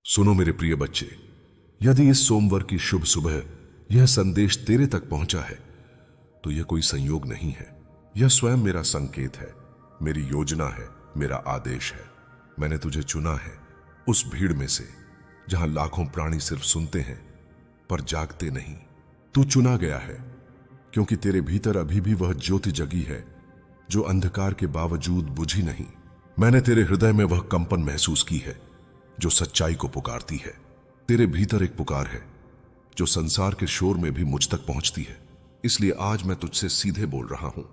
सुनो मेरे प्रिय बच्चे, यदि इस सोमवार की शुभ सुबह यह संदेश तेरे तक पहुंचा है तो यह कोई संयोग नहीं है। यह स्वयं मेरा संकेत है, मेरी योजना है, मेरा आदेश है। मैंने तुझे चुना है उस भीड़ में से जहां लाखों प्राणी सिर्फ सुनते हैं पर जागते नहीं। तू चुना गया है क्योंकि तेरे भीतर अभी भी वह ज्योति जगी है जो अंधकार के बावजूद बुझी नहीं। मैंने तेरे हृदय में वह कंपन महसूस की है जो सच्चाई को पुकारती है। तेरे भीतर एक पुकार है जो संसार के शोर में भी मुझ तक पहुंचती है। इसलिए आज मैं तुझसे सीधे बोल रहा हूं।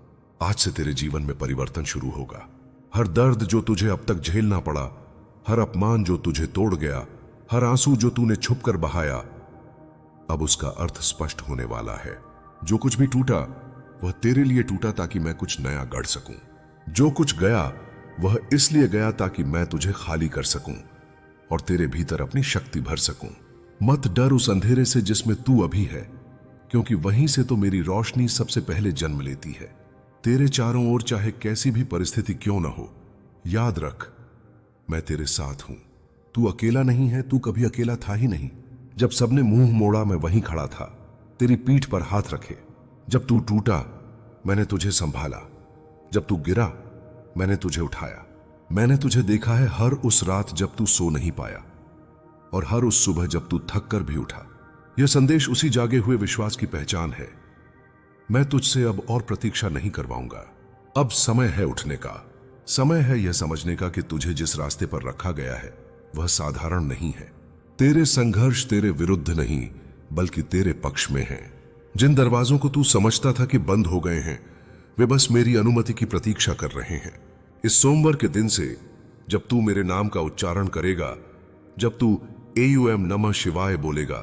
आज से तेरे जीवन में परिवर्तन शुरू होगा। हर दर्द जो तुझे अब तक झेलना पड़ा, हर अपमान जो तुझे तोड़ गया, हर आंसू जो तूने छुपकर बहाया, अब उसका अर्थ स्पष्ट होने वाला है। जो कुछ भी टूटा वह तेरे लिए टूटा ताकि मैं कुछ नया गढ़ सकूं। जो कुछ गया वह इसलिए गया ताकि मैं तुझे खाली कर सकूं और तेरे भीतर अपनी शक्ति भर सकूं। मत डर उस अंधेरे से जिसमें तू अभी है, क्योंकि वहीं से तो मेरी रोशनी सबसे पहले जन्म लेती है। तेरे चारों ओर चाहे कैसी भी परिस्थिति क्यों न हो, याद रख मैं तेरे साथ हूं। तू अकेला नहीं है, तू कभी अकेला था ही नहीं। जब सबने मुंह मोड़ा मैं वहीं खड़ा था, तेरी पीठ पर हाथ रखे। जब तू टूटा मैंने तुझे संभाला, जब तू गिरा मैंने तुझे उठाया। मैंने तुझे देखा है हर उस रात जब तू सो नहीं पाया और हर उस सुबह जब तू थक कर भी उठा। यह संदेश उसी जागे हुए विश्वास की पहचान है। मैं तुझसे अब और प्रतीक्षा नहीं करवाऊंगा। अब समय है उठने का। समय है यह समझने का कि तुझे जिस रास्ते पर रखा गया है वह साधारण नहीं है। तेरे संघर्ष तेरे विरुद्ध नहीं बल्कि तेरे पक्ष में हैं। जिन दरवाजों को तू समझता था कि बंद हो गए हैं, वे बस मेरी अनुमति की प्रतीक्षा कर रहे हैं। इस सोमवार के दिन से जब तू मेरे नाम का उच्चारण करेगा, जब तू AUM नमः शिवाय बोलेगा,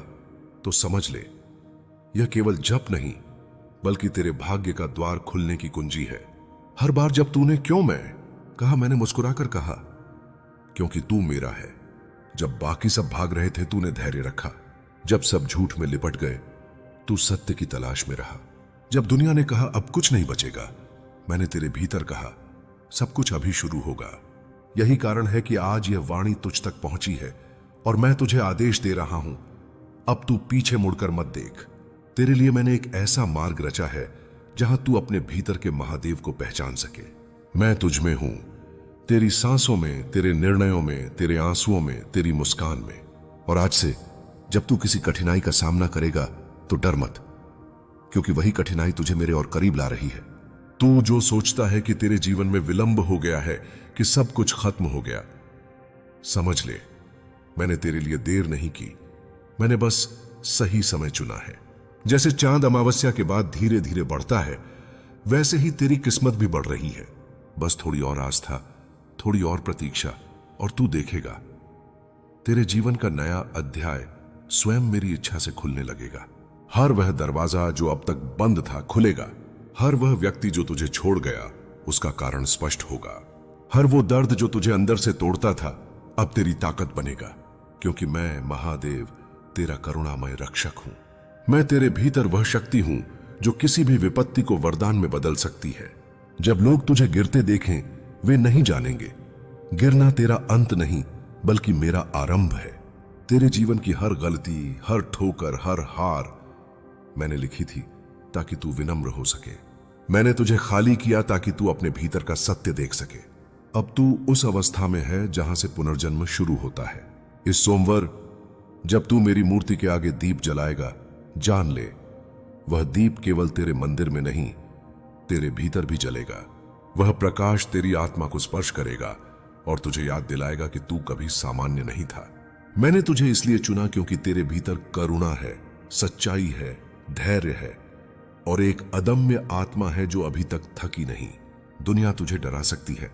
तो समझ ले यह केवल जप नहीं बल्कि तेरे भाग्य का द्वार खुलने की कुंजी है। हर बार जब तूने क्यों मैं कहा, मैंने मुस्कुराकर कहा क्योंकि तू मेरा है। जब बाकी सब भाग रहे थे तूने धैर्य रखा। जब सब झूठ में लिपट गए तू सत्य की तलाश में रहा। जब दुनिया ने कहा अब कुछ नहीं बचेगा, मैंने तेरे भीतर कहा सब कुछ अभी शुरू होगा। यही कारण है कि आज यह वाणी तुझ तक पहुंची है और मैं तुझे आदेश दे रहा हूं, अब तू पीछे मुड़कर मत देख। तेरे लिए मैंने एक ऐसा मार्ग रचा है जहां तू अपने भीतर के महादेव को पहचान सके। मैं तुझ में हूं, तेरी सांसों में, तेरे निर्णयों में, तेरे आंसुओं में, तेरी मुस्कान में। और आज से जब तू किसी कठिनाई का सामना करेगा तो डर मत, क्योंकि वही कठिनाई तुझे मेरे और करीब ला रही है। तू जो सोचता है कि तेरे जीवन में विलंब हो गया है, कि सब कुछ खत्म हो गया, समझ ले मैंने तेरे लिए देर नहीं की। मैंने बस सही समय चुना है। जैसे चांद अमावस्या के बाद धीरे धीरे बढ़ता है, वैसे ही तेरी किस्मत भी बढ़ रही है। बस थोड़ी और आस्था, थोड़ी और प्रतीक्षा, और तू देखेगा तेरे जीवन का नया अध्याय स्वयं मेरी इच्छा से खुलने लगेगा। हर वह दरवाजा जो अब तक बंद था खुलेगा। हर वह व्यक्ति जो तुझे छोड़ गया उसका कारण स्पष्ट होगा। हर वो दर्द जो तुझे अंदर से तोड़ता था अब तेरी ताकत बनेगा, क्योंकि मैं महादेव तेरा करुणामय रक्षक हूं। मैं तेरे भीतर वह शक्ति हूं जो किसी भी विपत्ति को वरदान में बदल सकती है। जब लोग तुझे गिरते देखें वे नहीं जानेंगे गिरना तेरा अंत नहीं बल्कि मेरा आरंभ है। तेरे जीवन की हर गलती, हर ठोकर, हर हार मैंने लिखी थी ताकि तू विनम्र हो सके। मैंने तुझे खाली किया ताकि तू अपने भीतर का सत्य देख सके। अब तू उस अवस्था में है जहां से पुनर्जन्म शुरू होता है। इस सोमवार जब तू मेरी मूर्ति के आगे दीप जलाएगा, जान ले वह दीप केवल तेरे मंदिर में नहीं तेरे भीतर भी जलेगा। वह प्रकाश तेरी आत्मा को स्पर्श करेगा और तुझे याद दिलाएगा कि तू कभी सामान्य नहीं था। मैंने तुझे इसलिए चुना क्योंकि तेरे भीतर करुणा है, सच्चाई है, धैर्य है और एक अदम्य आत्मा है जो अभी तक थकी नहीं। दुनिया तुझे डरा सकती है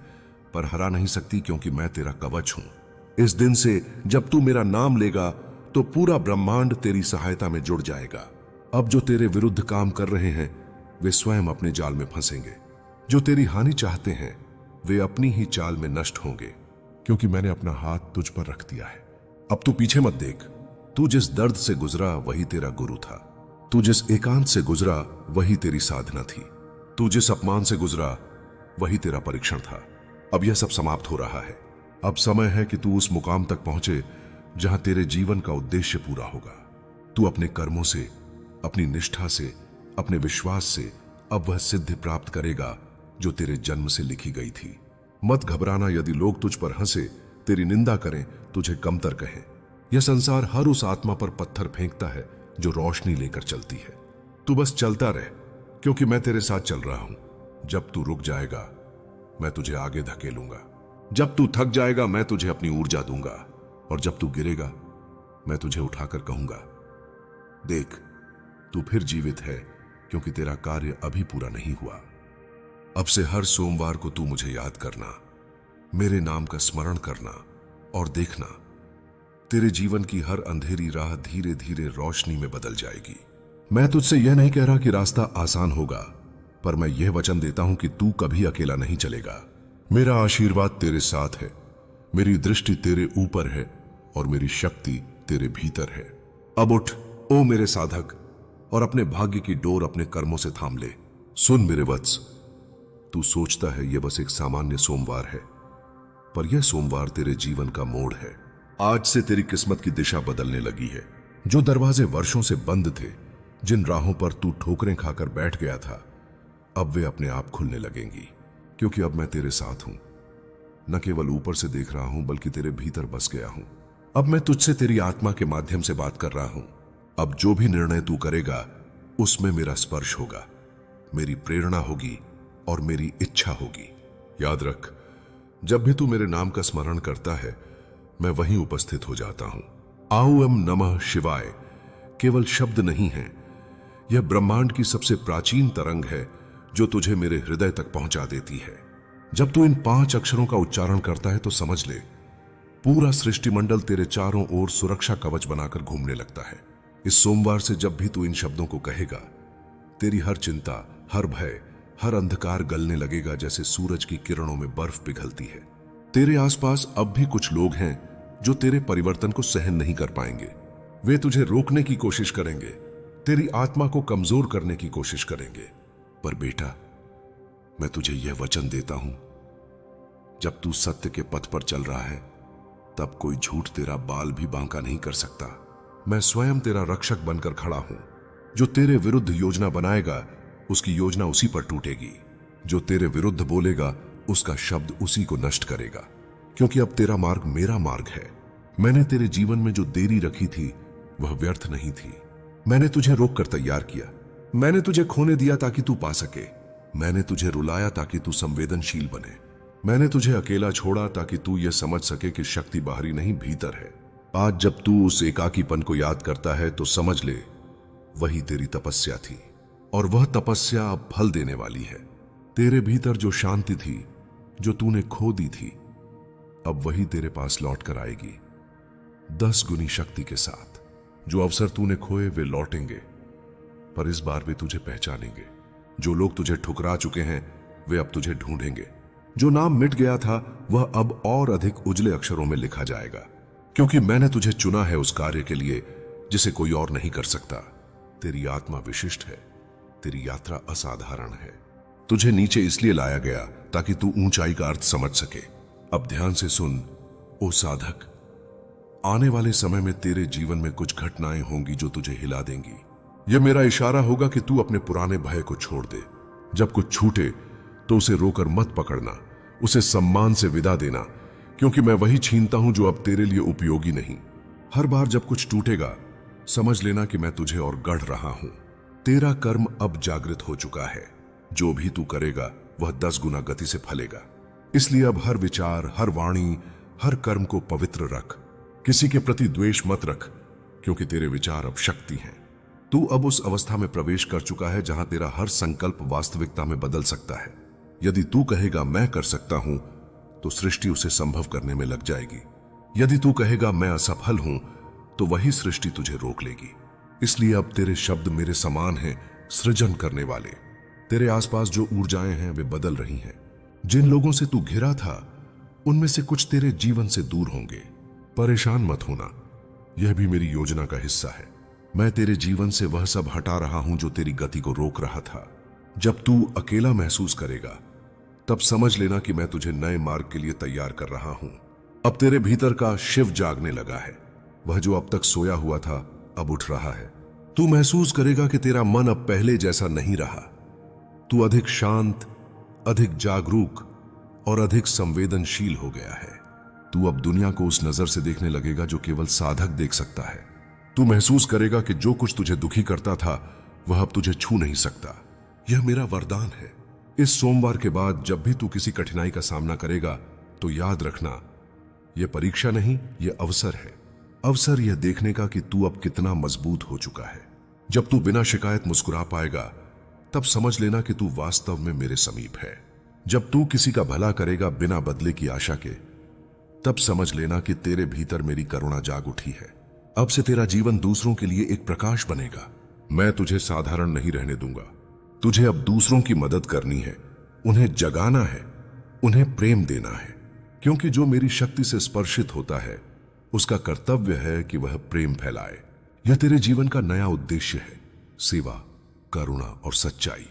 पर हरा नहीं सकती, क्योंकि मैं तेरा कवच हूं। इस दिन से जब तू मेरा नाम लेगा तो पूरा ब्रह्मांड तेरी सहायता में जुड़ जाएगा। अब जो तेरे विरुद्ध काम कर रहे हैं वे स्वयं अपने जाल में फंसेंगे। जो तेरी हानि चाहते हैं वे अपनी ही चाल में नष्ट होंगे, क्योंकि मैंने अपना हाथ तुझ पर रख दिया है। अब तू पीछे मत देख। तू जिस दर्द से गुजरा वही तेरा गुरु था। तू जिस एकांत से गुजरा वही तेरी साधना थी। तू जिस अपमान से गुजरा वही तेरा परीक्षण था। अब यह सब समाप्त हो रहा है। अब समय है कि तू उस मुकाम तक पहुंचे जहां तेरे जीवन का उद्देश्य पूरा होगा। तू अपने कर्मों से, अपनी निष्ठा से, अपने विश्वास से अब वह सिद्धि प्राप्त करेगा जो तेरे जन्म से लिखी गई थी। मत घबराना यदि लोग तुझ पर हंसे, तेरी निंदा करें, तुझे कमतर कहें। यह संसार हर उस आत्मा पर पत्थर फेंकता है जो रोशनी लेकर चलती है। तू बस चलता रह, क्योंकि मैं तेरे साथ चल रहा हूं। जब तू रुक जाएगा, मैं तुझे आगे धकेलूंगा। जब तू थक जाएगा, मैं तुझे अपनी ऊर्जा दूंगा। और जब तू गिरेगा, मैं तुझे उठाकर कहूंगा, देख, तू फिर जीवित है, क्योंकि तेरा कार्य अभी पूरा नहीं हुआ। अब से हर सोमवार को तू मुझे याद करना, मेरे नाम का स्मरण करना, और देखना, तेरे जीवन की हर अंधेरी राह धीरे धीरे रोशनी में बदल जाएगी। मैं तुझसे यह नहीं कह रहा कि रास्ता आसान होगा, पर मैं यह वचन देता हूं कि तू कभी अकेला नहीं चलेगा। मेरा आशीर्वाद तेरे साथ है, मेरी दृष्टि तेरे ऊपर है, और मेरी शक्ति तेरे भीतर है। अब उठ, ओ मेरे साधक, और अपने भाग्य की डोर अपने कर्मों से थाम ले। सुन मेरे वत्स, तू सोचता है यह बस एक सामान्य सोमवार है, पर यह सोमवार तेरे जीवन का मोड़ है। आज से तेरी किस्मत की दिशा बदलने लगी है। जो दरवाजे वर्षों से बंद थे, जिन राहों पर तू ठोकरें खाकर बैठ गया था, अब वे अपने आप खुलने लगेंगी, क्योंकि अब मैं तेरे साथ हूं। न केवल ऊपर से देख रहा हूं, बल्कि तेरे भीतर बस गया हूं। अब मैं तुझसे तेरी आत्मा के माध्यम से बात कर रहा हूं। अब जो भी निर्णय तू करेगा, उसमें मेरा स्पर्श होगा, मेरी प्रेरणा होगी और मेरी इच्छा होगी। याद रख, जब भी तू मेरे नाम का स्मरण करता है, मैं वहीं उपस्थित हो जाता हूं। आऊम नमः शिवाय केवल शब्द नहीं है, यह ब्रह्मांड की सबसे प्राचीन तरंग है जो तुझे मेरे हृदय तक पहुंचा देती है। जब तू इन 5 अक्षरों का उच्चारण करता है तो समझ ले, पूरा सृष्टिमंडल तेरे चारों ओर सुरक्षा कवच बनाकर घूमने लगता है। इस सोमवार से जब भी तू इन शब्दों को कहेगा, तेरी हर चिंता, हर भय, हर अंधकार गलने लगेगा, जैसे सूरज की किरणों में बर्फ पिघलती है। तेरे आसपास अब भी कुछ लोग हैं जो तेरे परिवर्तन को सहन नहीं कर पाएंगे। वे तुझे रोकने की कोशिश करेंगे, तेरी आत्मा को कमजोर करने की कोशिश करेंगे। पर बेटा, मैं तुझे यह वचन देता हूं, जब तू सत्य के पथ पर चल रहा है, तब कोई झूठ तेरा बाल भी बांका नहीं कर सकता। मैं स्वयं तेरा रक्षक बनकर खड़ा हूं। जो तेरे विरुद्ध योजना बनाएगा, उसकी योजना उसी पर टूटेगी। जो तेरे विरुद्ध बोलेगा, उसका शब्द उसी को नष्ट करेगा, क्योंकि अब तेरा मार्ग मेरा मार्ग है। मैंने तेरे जीवन में जो देरी रखी थी, वह व्यर्थ नहीं थी। मैंने तुझे रोककर तैयार किया। मैंने तुझे खोने दिया ताकि तू पा सके। मैंने तुझे रुलाया ताकि तू संवेदनशील बने। मैंने तुझे अकेला छोड़ा ताकि तू यह समझ सके कि शक्ति बाहरी नहीं, भीतर है। आज जब तू उस एकाकीपन को याद करता है, तो समझ ले, वही तेरी तपस्या थी, और वह तपस्या अब फल देने वाली है। तेरे भीतर जो शांति थी, जो तूने खो दी थी, अब वही तेरे पास लौट कर आएगी, 10 गुनी शक्ति के साथ। जो अवसर तूने खोए वे लौटेंगे, पर इस बार वे तुझे पहचानेंगे। जो लोग तुझे ठुकरा चुके हैं, वे अब तुझे ढूंढेंगे। जो नाम मिट गया था, वह अब और अधिक उजले अक्षरों में लिखा जाएगा, क्योंकि मैंने तुझे चुना है उस कार्य के लिए जिसे कोई और नहीं कर सकता। तेरी आत्मा विशिष्ट है, तेरी यात्रा असाधारण है। तुझे नीचे इसलिए लाया गया ताकि तू ऊंचाई का अर्थ समझ सके। अब ध्यान से सुन, ओ साधक, आने वाले समय में तेरे जीवन में कुछ घटनाएं होंगी जो तुझे हिला देंगी। यह मेरा इशारा होगा कि तू अपने पुराने भय को छोड़ दे। जब कुछ छूटे तो उसे रोकर मत पकड़ना, उसे सम्मान से विदा देना, क्योंकि मैं वही छीनता हूं जो अब तेरे लिए उपयोगी नहीं। हर बार जब कुछ टूटेगा, समझ लेना कि मैं तुझे और गढ़ रहा हूं। तेरा कर्म अब जागृत हो चुका है। जो भी तू करेगा, वह 10 गुना गति से फलेगा। इसलिए अब हर विचार, हर वाणी, हर कर्म को पवित्र रख। किसी के प्रति द्वेष मत रख, क्योंकि तेरे विचार अब शक्ति हैं। तू अब उस अवस्था में प्रवेश कर चुका है जहां तेरा हर संकल्प वास्तविकता में बदल सकता है। यदि तू कहेगा मैं कर सकता हूं, तो सृष्टि उसे संभव करने में लग जाएगी। यदि तू कहेगा मैं असफल हूं, तो वही सृष्टि तुझे रोक लेगी। इसलिए अब तेरे शब्द मेरे समान हैं, सृजन करने वाले। तेरे आसपास जो ऊर्जाएं हैं, वे बदल रही हैं। जिन लोगों से तू घिरा था, उनमें से कुछ तेरे जीवन से दूर होंगे। परेशान मत होना, यह भी मेरी योजना का हिस्सा है। मैं तेरे जीवन से वह सब हटा रहा हूं जो तेरी गति को रोक रहा था। जब तू अकेला महसूस करेगा, तब समझ लेना कि मैं तुझे नए मार्ग के लिए तैयार कर रहा हूं। अब तेरे भीतर का शिव जागने लगा है। वह जो अब तक सोया हुआ था अब उठ रहा है। तू महसूस करेगा कि तेरा मन अब पहले जैसा नहीं रहा। तू अधिक शांत, अधिक जागरूक और अधिक संवेदनशील हो गया है। तू अब दुनिया को उस नजर से देखने लगेगा जो केवल साधक देख सकता है। तू महसूस करेगा कि जो कुछ तुझे दुखी करता था वह अब तुझे छू नहीं सकता। यह मेरा वरदान है। इस सोमवार के बाद जब भी तू किसी कठिनाई का सामना करेगा तो याद रखना, यह परीक्षा नहीं, यह अवसर है। अवसर यह देखने का कि तू अब कितना मजबूत हो चुका है। जब तू बिना शिकायत मुस्कुरा पाएगा तब समझ लेना कि तू वास्तव में मेरे समीप है। जब तू किसी का भला करेगा बिना बदले की आशा के, तब समझ लेना कि तेरे भीतर मेरी करुणा जाग उठी है। अब से तेरा जीवन दूसरों के लिए एक प्रकाश बनेगा। मैं तुझे साधारण नहीं रहने दूंगा। तुझे अब दूसरों की मदद करनी है, उन्हें जगाना है, उन्हें प्रेम देना है। क्योंकि जो मेरी शक्ति से स्पर्शित होता है उसका कर्तव्य है कि वह प्रेम फैलाए। यह तेरे जीवन का नया उद्देश्य है, सेवा, करुणा और सच्चाई।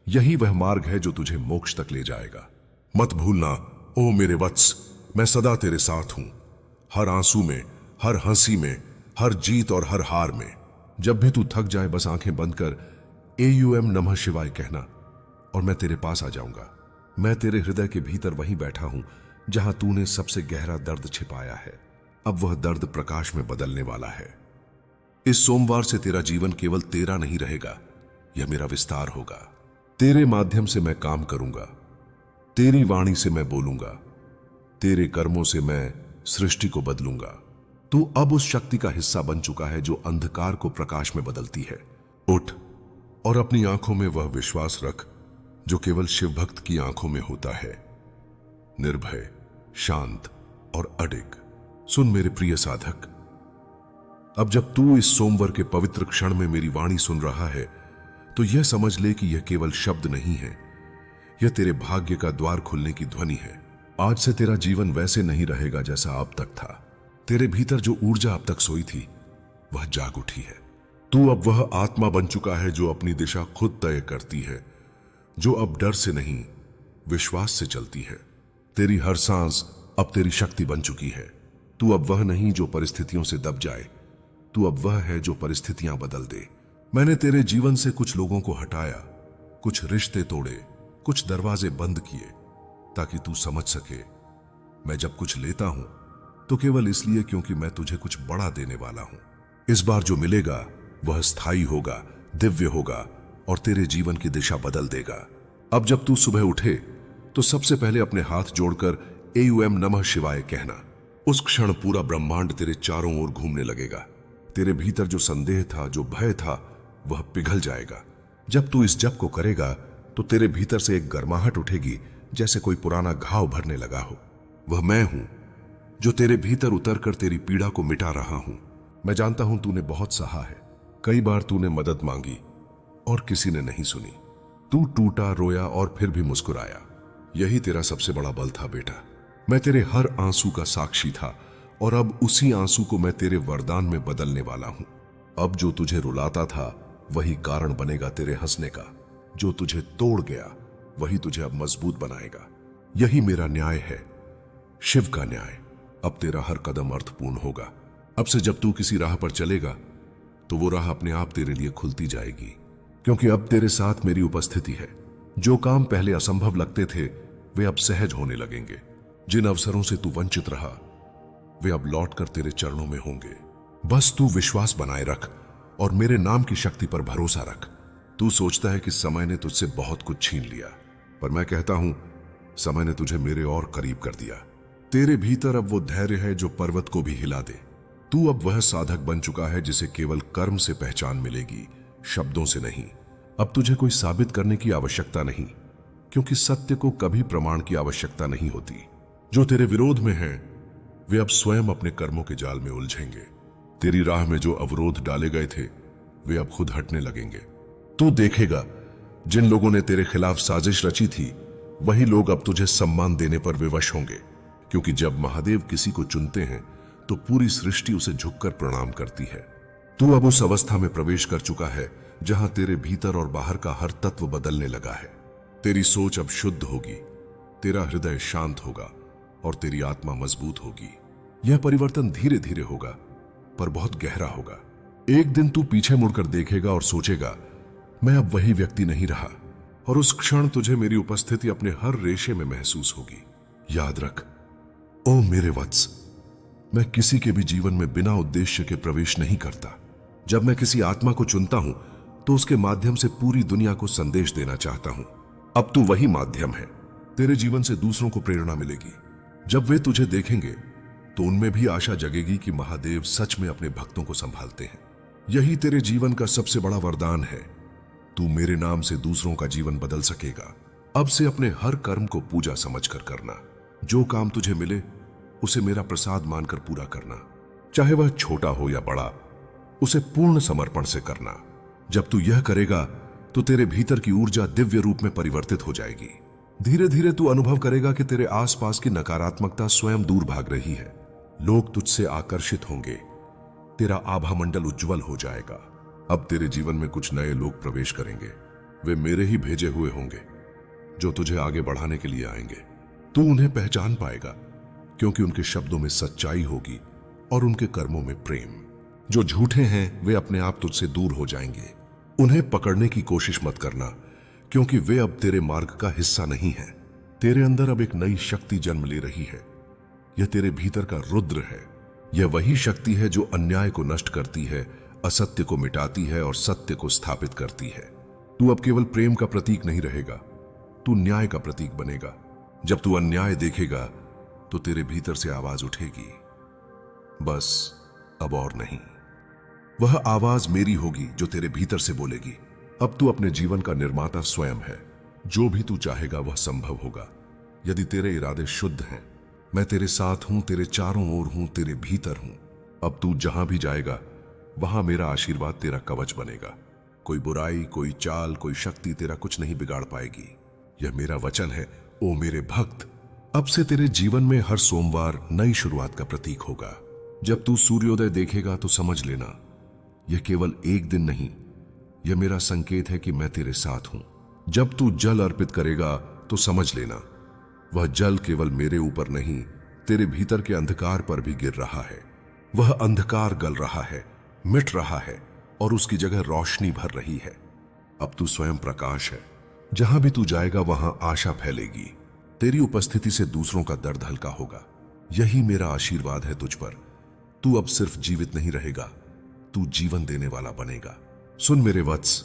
यही वह मार्ग है जो तुझे मोक्ष तक ले जाएगा। मत भूलना, ओ मेरे वत्स, मैं सदा तेरे साथ हूं। हर आंसू में, हर हंसी में, हर जीत और हर हार में। जब भी तू थक जाए बस आंखें बंद कर AUM नमः शिवाय कहना और मैं तेरे पास आ जाऊंगा। मैं तेरे हृदय के भीतर वहीं बैठा हूं जहां तूने सबसे गहरा दर्द छिपाया है। अब वह दर्द प्रकाश में बदलने वाला है। इस सोमवार से तेरा जीवन केवल तेरा नहीं रहेगा, यह मेरा विस्तार होगा। तेरे माध्यम से मैं काम करूंगा, तेरी वाणी से मैं बोलूंगा, तेरे कर्मों से मैं सृष्टि को बदलूंगा। तू अब उस शक्ति का हिस्सा बन चुका है जो अंधकार को प्रकाश में बदलती है। उठ और अपनी आंखों में वह विश्वास रख जो केवल शिव भक्त की आंखों में होता है, निर्भय, शांत और अडिग। सुन मेरे प्रिय साधक, अब जब तू इस सोमवार के पवित्र क्षण में मेरी वाणी सुन रहा है तो यह समझ ले कि यह केवल शब्द नहीं है, यह तेरे भाग्य का द्वार खुलने की ध्वनि है। आज से तेरा जीवन वैसे नहीं रहेगा जैसा अब तक था। तेरे भीतर जो ऊर्जा अब तक सोई थी वह जाग उठी है। तू अब वह आत्मा बन चुका है जो अपनी दिशा खुद तय करती है, जो अब डर से नहीं विश्वास से चलती है। तेरी हर सांस अब तेरी शक्ति बन चुकी है। तू अब वह नहीं जो परिस्थितियों से दब जाए, तू अब वह है जो परिस्थितियां बदल दे। मैंने तेरे जीवन से कुछ लोगों को हटाया, कुछ रिश्ते तोड़े, कुछ दरवाजे बंद किए ताकि तू समझ सके मैं जब कुछ लेता हूं तो केवल इसलिए क्योंकि मैं तुझे कुछ बड़ा देने वाला हूं। इस बार जो मिलेगा वह स्थायी होगा, दिव्य होगा और तेरे जीवन की दिशा बदल देगा। अब जब तू सुबह उठे तो सबसे पहले अपने हाथ जोड़कर AUM नमः शिवाय कहना। उस क्षण पूरा ब्रह्मांड तेरे चारों ओर घूमने लगेगा। तेरे भीतर जो संदेह था, जो भय था, वह पिघल जाएगा। जब तू इस जप को करेगा तो तेरे भीतर से एक गर्माहट उठेगी जैसे कोई पुराना घाव भरने लगा हो। वह मैं हूं जो तेरे भीतर उतरकर तेरी पीड़ा को मिटा रहा हूं। मैं जानता हूं तूने बहुत सहा है। कई बार तूने मदद मांगी और किसी ने नहीं सुनी। तू टूटा, रोया और फिर भी मुस्कुराया। यही तेरा सबसे बड़ा बल था बेटा। मैं तेरे हर आंसू का साक्षी था और अब उसी आंसू को मैं तेरे वरदान में बदलने वाला हूं। अब जो तुझे रुलाता था वही कारण बनेगा तेरे हंसने का। जो तुझे तोड़ गया वही तुझे अब मजबूत बनाएगा। यही मेरा न्याय है, शिव का न्याय। अब तेरा हर कदम अर्थपूर्ण होगा। अब से जब तू किसी राह पर चलेगा तो वो राह अपने आप तेरे लिए खुलती जाएगी, क्योंकि अब तेरे साथ मेरी उपस्थिति है। जो काम पहले असंभव लगते थे वे अब सहज होने लगेंगे। जिन अवसरों से तू वंचित रहा वे अब लौटकर तेरे चरणों में होंगे। बस तू विश्वास बनाए रख और मेरे नाम की शक्ति पर भरोसा रख। तू सोचता है कि समय ने तुझसे बहुत कुछ छीन लिया, पर मैं कहता हूं समय ने तुझे मेरे और करीब कर दिया। तेरे भीतर अब वो धैर्य है जो पर्वत को भी हिला दे। तू अब वह साधक बन चुका है जिसे केवल कर्म से पहचान मिलेगी, शब्दों से नहीं। अब तुझे कोई साबित करने की आवश्यकता नहीं, क्योंकि सत्य को कभी प्रमाण की आवश्यकता नहीं होती। जो तेरे विरोध में हैं वे अब स्वयं अपने कर्मों के जाल में उलझेंगे। तेरी राह में जो अवरोध डाले गए थे वे अब खुद हटने लगेंगे। तू देखेगा जिन लोगों ने तेरे खिलाफ साजिश रची थी वही लोग अब तुझे सम्मान देने पर विवश होंगे, क्योंकि जब महादेव किसी को चुनते हैं तो पूरी सृष्टि उसे झुककर प्रणाम करती है। तू अब उस अवस्था में प्रवेश कर चुका है जहां तेरे भीतर और बाहर का हर तत्व बदलने लगा है। तेरी सोच अब शुद्ध होगी, तेरा हृदय शांत होगा और तेरी आत्मा मजबूत होगी। यह परिवर्तन धीरे धीरे होगा, पर बहुत गहरा होगा। एक दिन तू पीछे मुड़कर देखेगा और सोचेगा, मैं अब वही व्यक्ति नहीं रहा, और उस क्षण तुझे मेरी उपस्थिति अपने हर रेशे में महसूस होगी। याद रख, ओ मेरे वत्स, मैं किसी के भी जीवन में बिना उद्देश्य के प्रवेश नहीं करता। जब मैं किसी आत्मा को चुनता हूं तो उसके माध्यम से पूरी दुनिया को संदेश देना चाहता हूं। अब तू वही माध्यम है। तेरे जीवन से दूसरों को प्रेरणा मिलेगी। जब वे तुझे देखेंगे तो उनमें भी आशा जगेगी कि महादेव सच में अपने भक्तों को संभालते हैं। यही तेरे जीवन का सबसे बड़ा वरदान है। तू मेरे नाम से दूसरों का जीवन बदल सकेगा। अब से अपने हर कर्म को पूजा समझकर करना। जो काम तुझे मिले उसे मेरा प्रसाद मानकर पूरा करना, चाहे वह छोटा हो या बड़ा, उसे पूर्ण समर्पण से करना। जब तू यह करेगा तो तेरे भीतर की ऊर्जा दिव्य रूप में परिवर्तित हो जाएगी। धीरे धीरे तू अनुभव करेगा कि तेरे आसपास की नकारात्मकता स्वयं दूर भाग रही है। लोग तुझसे आकर्षित होंगे। तेरा आभा मंडल उज्जवल हो जाएगा। अब तेरे जीवन में कुछ नए लोग प्रवेश करेंगे। वे मेरे ही भेजे हुए होंगे जो तुझे आगे बढ़ाने के लिए आएंगे। तू उन्हें पहचान पाएगा क्योंकि उनके शब्दों में सच्चाई होगी और उनके कर्मों में प्रेम। जो झूठे हैं वे अपने आप तुझसे दूर हो जाएंगे। उन्हें पकड़ने की कोशिश मत करना क्योंकि वे अब तेरे मार्ग का हिस्सा नहीं है। तेरे अंदर अब एक नई शक्ति जन्म ले रही है। यह तेरे भीतर का रुद्र है। यह वही शक्ति है जो अन्याय को नष्ट करती है, असत्य को मिटाती है और सत्य को स्थापित करती है। तू अब केवल प्रेम का प्रतीक नहीं रहेगा, तू न्याय का प्रतीक बनेगा। जब तू अन्याय देखेगा तो तेरे भीतर से आवाज उठेगी, बस अब और नहीं। वह आवाज मेरी होगी जो तेरे भीतर से बोलेगी, अब तू अपने जीवन का निर्माता स्वयं है। जो भी तू चाहेगा वह संभव होगा यदि तेरे इरादे शुद्ध हैं। मैं तेरे साथ हूं, तेरे चारों ओर हूं, तेरे भीतर हूं। अब तू जहां भी जाएगा वहां मेरा आशीर्वाद तेरा कवच बनेगा। कोई बुराई, कोई चाल, कोई शक्ति तेरा कुछ नहीं बिगाड़ पाएगी। यह मेरा वचन है, ओ मेरे भक्त। अब से तेरे जीवन में हर सोमवार नई शुरुआत का प्रतीक होगा। जब तू सूर्योदय देखेगा तो समझ लेना, यह केवल एक दिन नहीं, यह मेरा संकेत है कि मैं तेरे साथ हूं। जब तू जल अर्पित करेगा तो समझ लेना, वह जल केवल मेरे ऊपर नहीं, तेरे भीतर के अंधकार पर भी गिर रहा है। वह अंधकार गल रहा है, मिट रहा है और उसकी जगह रोशनी भर रही है। अब तू स्वयं प्रकाश है। जहां भी तू जाएगा वहां आशा फैलेगी। तेरी उपस्थिति से दूसरों का दर्द हल्का होगा। यही मेरा आशीर्वाद है तुझ पर। तू अब सिर्फ जीवित नहीं रहेगा, तू जीवन देने वाला बनेगा। सुन मेरे वत्स,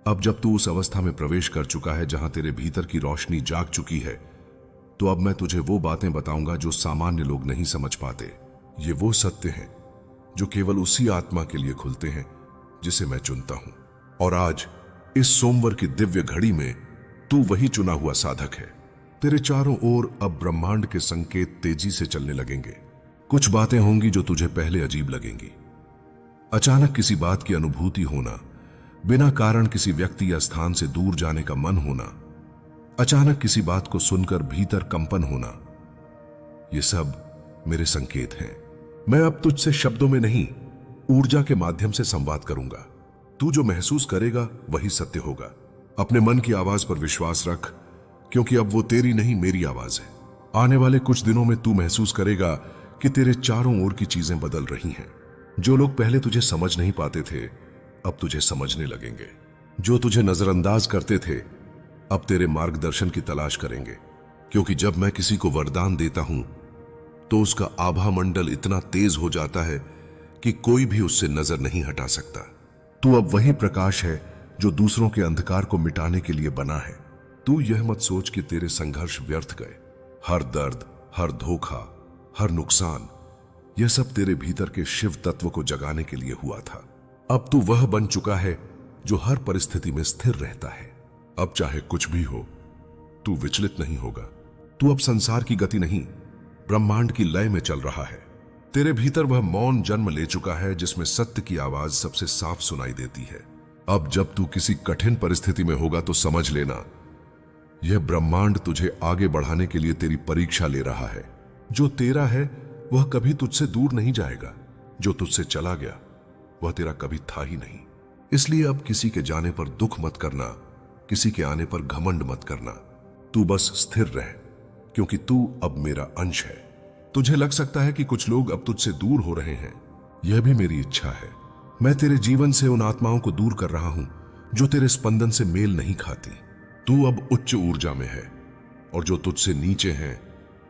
अब जब तू उस अवस्था में प्रवेश कर चुका है जहां तेरे भीतर की रोशनी जाग चुकी है, तो अब मैं तुझे वो बातें बताऊंगा जो सामान्य लोग नहीं समझ पाते। ये वो सत्य हैं जो केवल उसी आत्मा के लिए खुलते हैं जिसे मैं चुनता हूं। और आज इस सोमवार की दिव्य घड़ी में तू वही चुना हुआ साधक है। तेरे चारों ओर अब ब्रह्मांड के संकेत तेजी से चलने लगेंगे। कुछ बातें होंगी जो तुझे पहले अजीब लगेंगी। अचानक किसी बात की अनुभूति होना, बिना कारण किसी व्यक्ति या स्थान से दूर जाने का मन होना, अचानक किसी बात को सुनकर भीतर कंपन होना, ये सब मेरे संकेत हैं। मैं अब तुझसे शब्दों में नहीं, ऊर्जा के माध्यम से संवाद करूंगा। तू जो महसूस करेगा वही सत्य होगा। अपने मन की आवाज पर विश्वास रख, क्योंकि अब वो तेरी नहीं मेरी आवाज है। आने वाले कुछ दिनों में तू महसूस करेगा कि तेरे चारों ओर की चीजें बदल रही हैं। जो लोग पहले तुझे समझ नहीं पाते थे अब तुझे समझने लगेंगे। जो तुझे नजरअंदाज करते थे अब तेरे मार्गदर्शन की तलाश करेंगे। क्योंकि जब मैं किसी को वरदान देता हूं तो उसका आभा मंडल इतना तेज हो जाता है कि कोई भी उससे नजर नहीं हटा सकता। तू अब वही प्रकाश है जो दूसरों के अंधकार को मिटाने के लिए बना है। तू यह मत सोच कि तेरे संघर्ष व्यर्थ गए। हर दर्द, हर धोखा, हर नुकसान, यह सब तेरे भीतर के शिव तत्व को जगाने के लिए हुआ था। अब तू वह बन चुका है जो हर परिस्थिति में स्थिर रहता है। अब चाहे कुछ भी हो, तू विचलित नहीं होगा। तू अब संसार की गति नहीं, ब्रह्मांड की लय में चल रहा है। तेरे भीतर वह मौन जन्म ले चुका है जिसमें सत्य की आवाज सबसे साफ सुनाई देती है। अब जब तू किसी कठिन परिस्थिति में होगा तो समझ लेना, यह ब्रह्मांड तुझे आगे बढ़ाने के लिए तेरी परीक्षा ले रहा है। जो तेरा है वह कभी तुझसे दूर नहीं जाएगा। जो तुझसे चला गया वह तेरा कभी था ही नहीं। इसलिए अब किसी के जाने पर दुख मत करना, किसी के आने पर घमंड मत करना। तू बस स्थिर रह, क्योंकि तू अब मेरा अंश है। तुझे लग सकता है कि कुछ लोग अब तुझसे दूर हो रहे हैं, यह भी मेरी इच्छा है। मैं तेरे जीवन से उन आत्माओं को दूर कर रहा हूं जो तेरे स्पंदन से मेल नहीं खाती। तू अब उच्च ऊर्जा में है और जो तुझसे नीचे हैं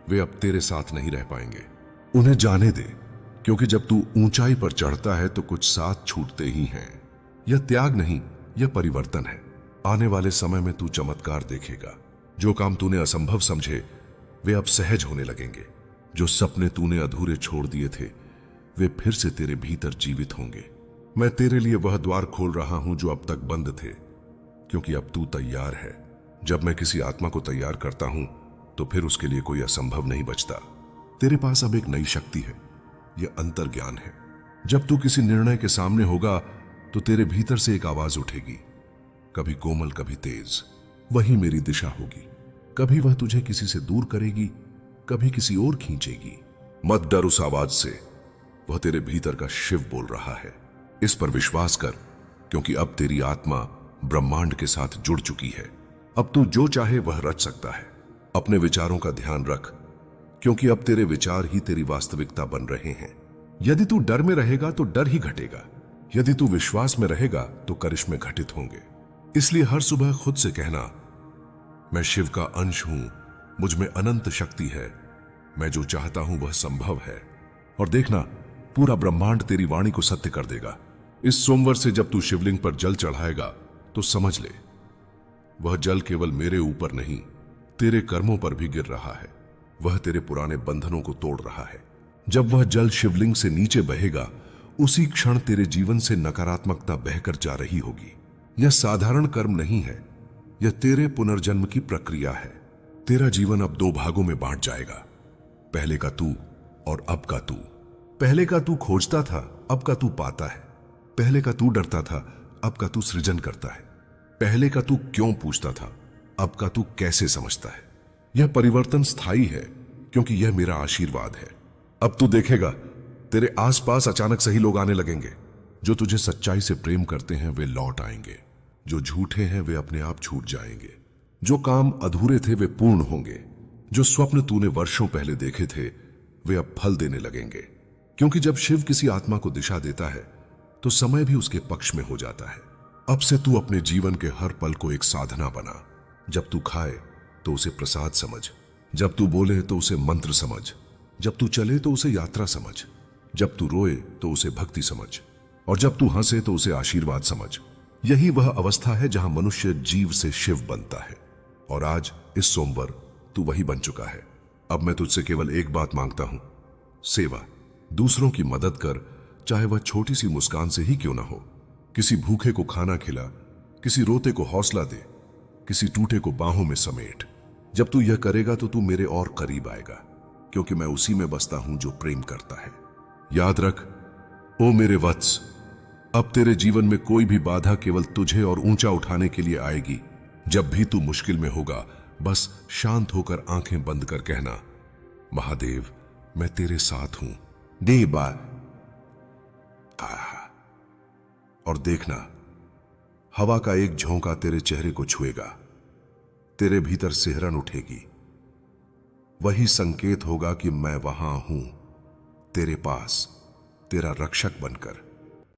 वे अब तेरे साथ नहीं रह पाएंगे। उन्हें जाने दे, क्योंकि जब तू ऊंचाई पर चढ़ता है तो कुछ साथ छूटते ही हैं। यह त्याग नहीं, यह परिवर्तन है। आने वाले समय में तू चमत्कार देखेगा। जो काम तूने असंभव समझे वे अब सहज होने लगेंगे। जो सपने तूने अधूरे छोड़ दिए थे वे फिर से तेरे भीतर जीवित होंगे। मैं तेरे लिए वह द्वार खोल रहा हूं जो अब तक बंद थे, क्योंकि अब तू तैयार है। जब मैं किसी आत्मा को तैयार करता हूं तो फिर उसके लिए कोई असंभव नहीं बचता। तेरे पास अब एक नई शक्ति है, यह अंतर ज्ञान है। जब तू किसी निर्णय के सामने होगा तो तेरे भीतर से एक आवाज उठेगी, कभी कोमल कभी तेज। वही मेरी दिशा होगी। कभी वह तुझे किसी से दूर करेगी, कभी किसी और खींचेगी। मत डर उस आवाज से, वह तेरे भीतर का शिव बोल रहा है। इस पर विश्वास कर, क्योंकि अब तेरी आत्मा ब्रह्मांड के साथ जुड़ चुकी है। अब तू जो चाहे वह रच सकता है। अपने विचारों का ध्यान रख, क्योंकि अब तेरे विचार ही तेरी वास्तविकता बन रहे हैं। यदि तू डर में रहेगा तो डर ही घटेगा, यदि तू विश्वास में रहेगा तो करिश्मे घटित होंगे। इसलिए हर सुबह खुद से कहना, मैं शिव का अंश हूं, मुझ में अनंत शक्ति है, मैं जो चाहता हूं वह संभव है। और देखना, पूरा ब्रह्मांड तेरी वाणी को सत्य कर देगा। इस सोमवार से जब तू शिवलिंग पर जल चढ़ाएगा तो समझ ले, वह जल केवल मेरे ऊपर नहीं, तेरे कर्मों पर भी गिर रहा है। वह तेरे पुराने बंधनों को तोड़ रहा है। जब वह जल शिवलिंग से नीचे बहेगा, उसी क्षण तेरे जीवन से नकारात्मकता बहकर जा रही होगी। यह साधारण कर्म नहीं है, यह तेरे पुनर्जन्म की प्रक्रिया है। तेरा जीवन अब दो भागों में बांट जाएगा, पहले का तू और अब का तू। पहले का तू खोजता था, अब का तू पाता है। पहले का तू डरता था, अब का तू सृजन करता है। पहले का तू क्यों पूछता था, अब का तू कैसे समझता है। यह परिवर्तन स्थायी है, क्योंकि यह मेरा आशीर्वाद है। अब तू देखेगा, तेरे आसपास अचानक सही लोग आने लगेंगे। जो तुझे सच्चाई से प्रेम करते हैं वे लौट आएंगे, जो झूठे हैं वे अपने आप छूट जाएंगे। जो काम अधूरे थे वे पूर्ण होंगे। जो स्वप्न तूने वर्षों पहले देखे थे वे अब फल देने लगेंगे, क्योंकि जब शिव किसी आत्मा को दिशा देता है तो समय भी उसके पक्ष में हो जाता है। अब से तू अपने जीवन के हर पल को एक साधना बना। जब तू खाए तो उसे प्रसाद समझ, जब तू बोले तो उसे मंत्र समझ, जब तू चले तो उसे यात्रा समझ, जब तू रोए तो उसे भक्ति समझ, और जब तू हंसे तो उसे आशीर्वाद समझ। यही वह अवस्था है जहां मनुष्य जीव से शिव बनता है। और आज इस सोमवार तू वही बन चुका है। अब मैं तुझसे केवल एक बात मांगता हूं, सेवा। दूसरों की मदद कर, चाहे वह छोटी सी मुस्कान से ही क्यों ना हो। किसी भूखे को खाना खिला, किसी रोते को हौसला दे, किसी टूटे को बाहों में समेट। जब तू यह करेगा तो तू मेरे और करीब आएगा, क्योंकि मैं उसी में बसता हूं जो प्रेम करता है। याद रख, ओ मेरे वत्स, अब तेरे जीवन में कोई भी बाधा केवल तुझे और ऊंचा उठाने के लिए आएगी। जब भी तू मुश्किल में होगा, बस शांत होकर आंखें बंद कर कहना, महादेव मैं तेरे साथ हूं। देवा। और देखना, हवा का एक झोंका तेरे चेहरे को छुएगा, तेरे भीतर सिहरन उठेगी। वही संकेत होगा कि मैं वहां हूं, तेरे पास, तेरा रक्षक बनकर।